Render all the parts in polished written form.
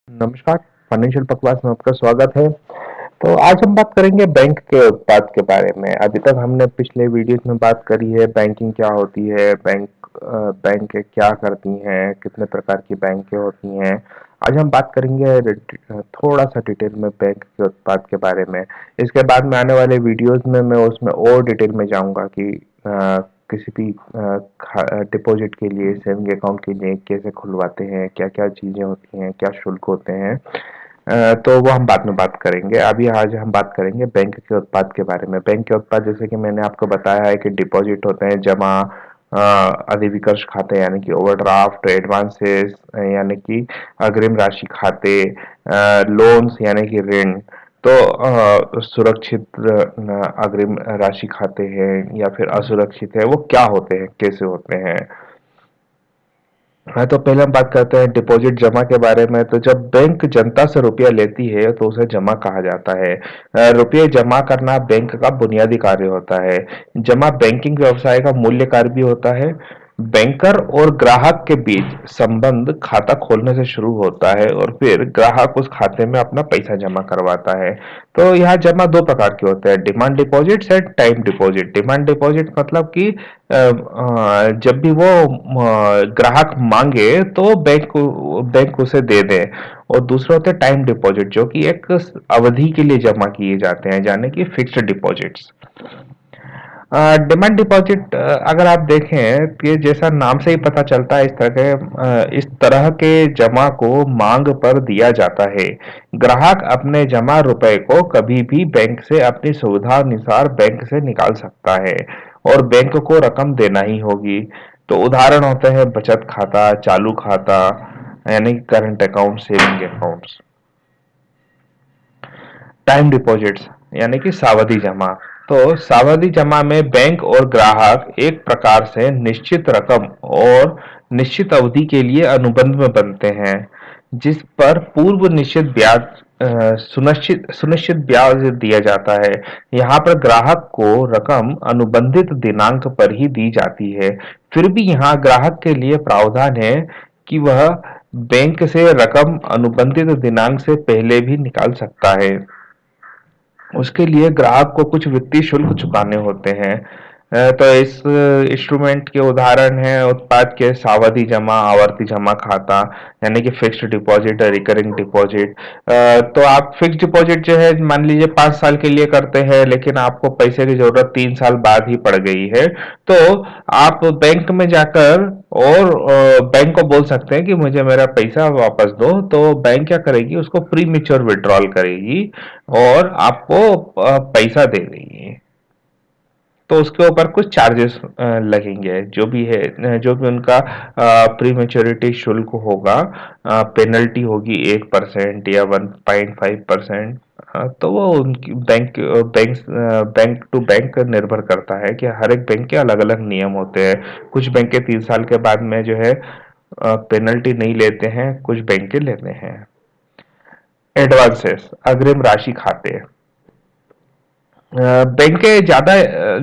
नमस्कार, फाइनेंशियल बकवास में आपका स्वागत है। तो आज हम बात करेंगे बैंक के उत्पाद के बारे में। अभी तक हमने पिछले वीडियोस में बात करी है बैंकिंग क्या होती है, बैंक क्या करती हैं, कितने प्रकार की बैंकें होती हैं। आज हम बात करेंगे थोड़ा सा डिटेल में बैंक के उत्पाद के बारे में। इसके बाद में आने वाले वीडियोस में मैं उसमें और डिटेल में जाऊंगा कि किसी भी डिपॉजिट के लिए, सेविंग अकाउंट के लिए कैसे खुलवाते हैं, क्या-क्या चीज़ें होती हैं, क्या शुल्क होते हैं। तो वो हम बाद में बात करेंगे। अभी आज हम बात करेंगे बैंक के उत्पाद के बारे में। बैंक के उत्पाद जैसे कि मैंने आपको बताया है कि डिपॉजिट होते हैं, जमा, अधिविकर्ष खाते यानी कि ओवरड्राफ्ट, एडवांसेस यानी कि अग्रिम राशि खाते, लोन्स यानी कि ऋण। तो सुरक्षित अग्रिम राशि खाते हैं या फिर असुरक्षित है, वो क्या होते हैं, कैसे होते हैं। हाँ, तो पहले हम बात करते हैं डिपॉजिट जमा के बारे में। तो जब बैंक जनता से रुपया लेती है तो उसे जमा कहा जाता है। रुपये जमा करना बैंक का बुनियादी कार्य होता है। जमा बैंकिंग व्यवसाय का मूल्य कार्य भी होता है। बैंकर और ग्राहक के बीच संबंध खाता खोलने से शुरू होता है और फिर ग्राहक उस खाते में अपना पैसा जमा करवाता है। तो यहाँ जमा दो प्रकार के होते हैं, demand deposit and time deposit. Demand deposit मतलब कि जब भी वो ग्राहक मांगे तो बैंक उसे दे दे। और दूसरा होता है टाइम डिपॉजिट, जो कि एक अवधि के लिए जमा किए जाते हैं, यानी कि फिक्स्ड डिपॉजिट्स। डिमांड डिपॉजिट अगर आप देखें कि जैसा नाम से ही पता चलता है, इस तरह के जमा को मांग पर दिया जाता है। ग्राहक अपने जमा रुपए को कभी भी बैंक से अपनी सुविधा अनुसार बैंक से निकाल सकता है और बैंक को रकम देना ही होगी। तो उदाहरण होते हैं बचत खाता, चालू खाता यानी current account, saving accounts. Time deposits यानी कि सावधि जमा। तो सावधि जमा में बैंक और ग्राहक एक प्रकार से निश्चित रकम और निश्चित अवधि के लिए अनुबंध में बनते हैं, जिस पर पूर्व निश्चित ब्याज सुनिश्चित सुनिश्चित ब्याज दिया जाता है। यहाँ पर ग्राहक को रकम अनुबंधित दिनांक पर ही दी जाती है। फिर भी यहाँ ग्राहक के लिए प्रावधान है कि वह बैंक से रकम अनुबंधित दिनांक से पहले भी निकाल सकता है। उसके लिए ग्राहक को कुछ वित्तीय शुल्क चुकाने होते हैं। तो इस इंस्ट्रूमेंट के उदाहरण हैं उत्पाद के सावधि जमा, आवर्ती जमा खाता यानी कि फिक्स्ड डिपॉजिट, रिकरिंग डिपॉजिट। तो आप फिक्स्ड डिपॉजिट जो है मान लीजिए 5 साल के लिए करते हैं, लेकिन आपको पैसे की जरूरत 3 साल बाद ही पड़ गई है। तो आप बैंक में जाकर और बैंक को बोल सकते हैं कि मुझे मेरा पैसा वापस दो। तो बैंक क्या करेगी, उसको प्री मेच्योर विड्रॉल करेगी और आपको पैसा दे देगी। तो उसके ऊपर कुछ चार्जेस लगेंगे, जो भी है, जो भी उनका प्री मेच्योरिटी शुल्क होगा, पेनल्टी होगी 1% या 1.5%। तो वो उनकी बैंक टू बैंक निर्भर करता है कि हर एक बैंक के अलग अलग नियम होते हैं। कुछ बैंक के 3 साल के बाद में जो है पेनल्टी नहीं लेते हैं, कुछ बैंक के लेते हैं। एडवांसेस, अग्रिम राशि खाते। बैंकें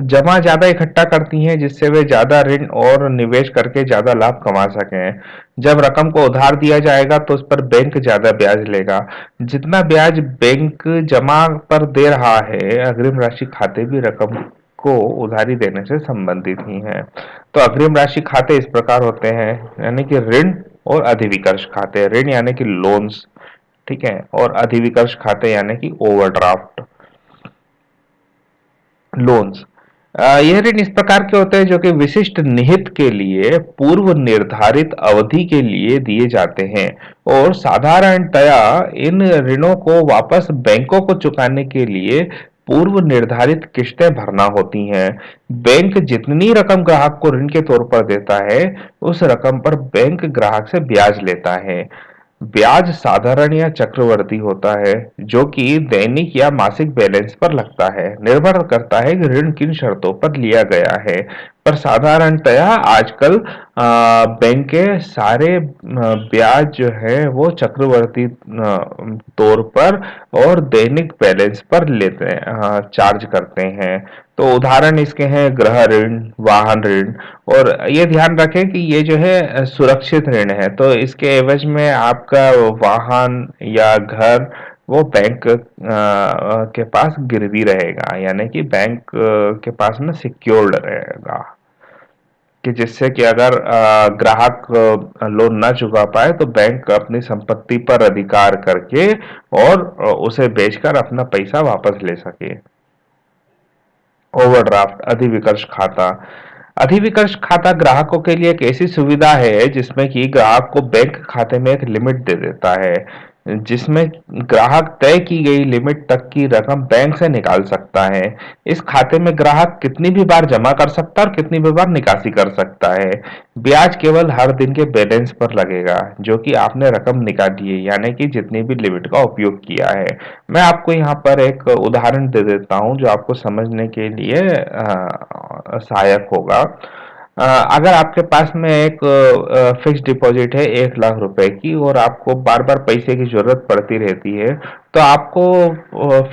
जमा ज्यादा इकट्ठा करती हैं, जिससे वे ज्यादा ऋण और निवेश करके ज्यादा लाभ कमा सकें। जब रकम को उधार दिया जाएगा तो उस पर बैंक ज्यादा ब्याज लेगा। जितना ब्याज बैंक जमा पर दे रहा है, अग्रिम राशि खाते भी रकम को उधारी देने से संबंधित ही हैं। तो अग्रिम राशि खाते इस प्रकार होते हैं, यानी कि ऋण और अधिविकर्ष खाते। ऋण यानी कि लोन्स, ठीक है, और अधिविकर्ष खाते यानी कि ओवरड्राफ्ट लोन्स। यह ऋण इस प्रकार के होते हैं जो कि विशिष्ट निहित के लिए पूर्व निर्धारित अवधि के लिए दिए जाते हैं और साधारणतया इन ऋणों को वापस बैंकों को चुकाने के लिए पूर्व निर्धारित किस्तें भरना होती हैं। बैंक जितनी रकम ग्राहक को ऋण के तौर पर देता है, उस रकम पर बैंक ग्राहक से ब्याज लेता है। ब्याज साधारण या चक्रवर्ती होता है, जो कि दैनिक या मासिक बैलेंस पर लगता है। निर्भर करता है कि ऋण किन शर्तों पर लिया गया है। पर साधारणतया आजकल बैंक के सारे ब्याज जो है वो चक्रवर्ती तौर पर और दैनिक बैलेंस पर लेते हैं, चार्ज करते हैं। तो उदाहरण इसके हैं गृह ऋण, वाहन ऋण। और ये ध्यान रखें कि ये जो है सुरक्षित ऋण है, तो इसके एवज में आपका वाहन या घर वो बैंक के पास गिरवी रहेगा, यानी कि बैंक के पास में सिक्योर्ड रहेगा, कि जिससे कि अगर ग्राहक लोन ना चुका पाए तो बैंक अपनी संपत्ति पर अधिकार करके और उसे बेचकर अपना पैसा वापस ले सके। ओवरड्राफ्ट, अधिविकर्ष खाता। अधिविकर्ष खाता ग्राहकों के लिए एक ऐसी सुविधा है जिसमें कि ग्राहक को बैंक खाते में एक लिमिट दे देता है, जिसमें ग्राहक तय की गई लिमिट तक की रकम बैंक से निकाल सकता है। इस खाते में ग्राहक कितनी भी बार जमा कर सकता है और कितनी भी बार निकासी कर सकता है। ब्याज केवल हर दिन के बैलेंस पर लगेगा जो कि आपने रकम निकाली है, यानी कि जितनी भी लिमिट का उपयोग किया है। मैं आपको यहाँ पर एक उदाहरण दे देता हूँ जो आपको समझने के लिए सहायक होगा। अगर आपके पास में एक फिक्स डिपॉजिट है 1 लाख रुपए की और आपको बार बार पैसे की जरूरत पड़ती रहती है, तो आपको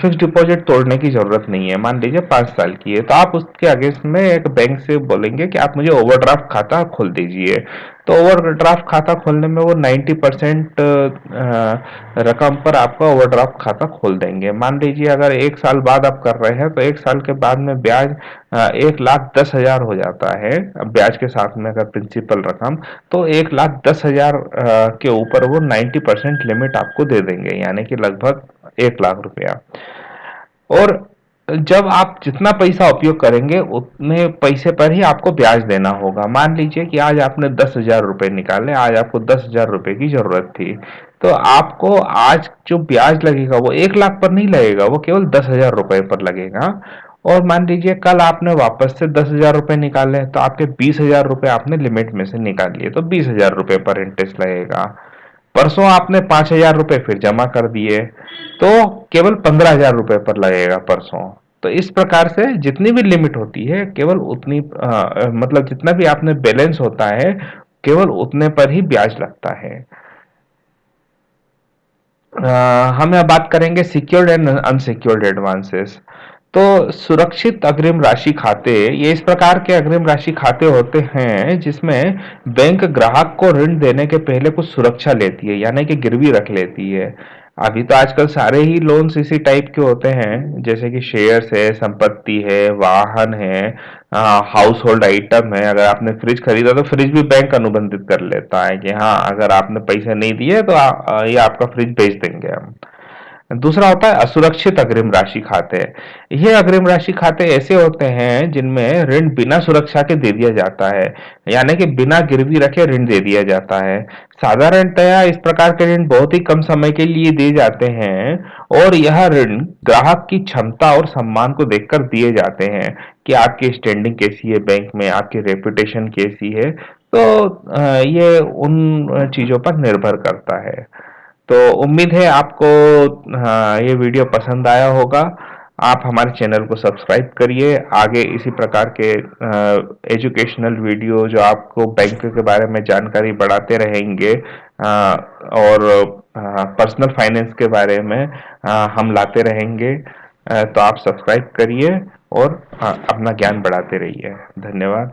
फिक्स डिपॉजिट तोड़ने की जरूरत नहीं है। मान लीजिए 5 साल की है, तो आप उसके अगेंस्ट में एक बैंक से बोलेंगे कि आप मुझे ओवरड्राफ्ट खाता खोल दीजिए। तो ओवरड्राफ्ट खाता खोलने में वो 90% रकम पर आपका ओवरड्राफ्ट खाता खोल देंगे। मान लीजिए अगर 1 साल बाद आप कर रहे हैं तो 1 साल के बाद में ब्याज 1,10,000 हो जाता है। ब्याज के साथ में अगर प्रिंसिपल रकम, तो 1,10,000 के ऊपर वो 90% लिमिट आपको दे देंगे, यानी कि लगभग 1 लाख रुपया। और जब आप जितना पैसा उपयोग करेंगे उतने पैसे पर ही आपको ब्याज देना होगा। मान लीजिए कि आज आपने 10,000 रुपए निकाले, आज आपको 10,000 रुपए की जरूरत थी, तो आपको आज जो ब्याज लगेगा वो 1 लाख पर नहीं लगेगा, वो केवल 10,000 रुपए पर लगेगा। और मान लीजिए कल आपने वापस से 10,000 रुपए निकाले, तो आपके 20,000 रुपए आपने लिमिट में से निकाल लिए, तो 20,000 रुपए पर इंटरेस्ट लगेगा। परसों आपने 5,000 रुपए फिर जमा कर दिए, तो केवल 15,000 रुपए पर लगेगा परसों। तो इस प्रकार से जितनी भी लिमिट होती है केवल उतनी मतलब जितना भी आपने बैलेंस होता है केवल उतने पर ही ब्याज लगता है। हम यहाँ बात करेंगे सिक्योर्ड एंड अनसिक्योर्ड एडवांसेस। तो सुरक्षित अग्रिम राशि खाते, ये इस प्रकार के अग्रिम राशि खाते होते हैं जिसमें बैंक ग्राहक को ऋण देने के पहले कुछ सुरक्षा लेती है, यानी कि गिरवी रख लेती है। अभी तो आजकल सारे ही लोन्स इसी टाइप के होते हैं, जैसे कि शेयर्स है, संपत्ति है, वाहन है, हाउस होल्ड आइटम है। अगर आपने फ्रिज खरीदा तो फ्रिज भी बैंक अनुबंधित कर लेता है कि हाँ, अगर आपने पैसे नहीं दिए तो ये आपका फ्रिज बेच देंगे हम। दूसरा होता है असुरक्षित अग्रिम राशि खाते। ये अग्रिम राशि खाते ऐसे होते हैं जिनमें ऋण बिना सुरक्षा के दे दिया जाता है, यानी कि बिना गिरवी रखे ऋण दे दिया जाता है। साधारणतया इस प्रकार के ऋण बहुत ही कम समय के लिए दिए जाते हैं और यह ऋण ग्राहक की क्षमता और सम्मान को देखकर दिए जाते हैं कि आपकी स्टैंडिंग कैसी है बैंक में, आपकी रेपुटेशन कैसी है। तो ये उन चीजों पर निर्भर करता है। तो उम्मीद है आपको ये वीडियो पसंद आया होगा। आप हमारे चैनल को सब्सक्राइब करिए। आगे इसी प्रकार के एजुकेशनल वीडियो जो आपको बैंक के बारे में जानकारी बढ़ाते रहेंगे और पर्सनल फाइनेंस के बारे में हम लाते रहेंगे। तो आप सब्सक्राइब करिए और अपना ज्ञान बढ़ाते रहिए। धन्यवाद।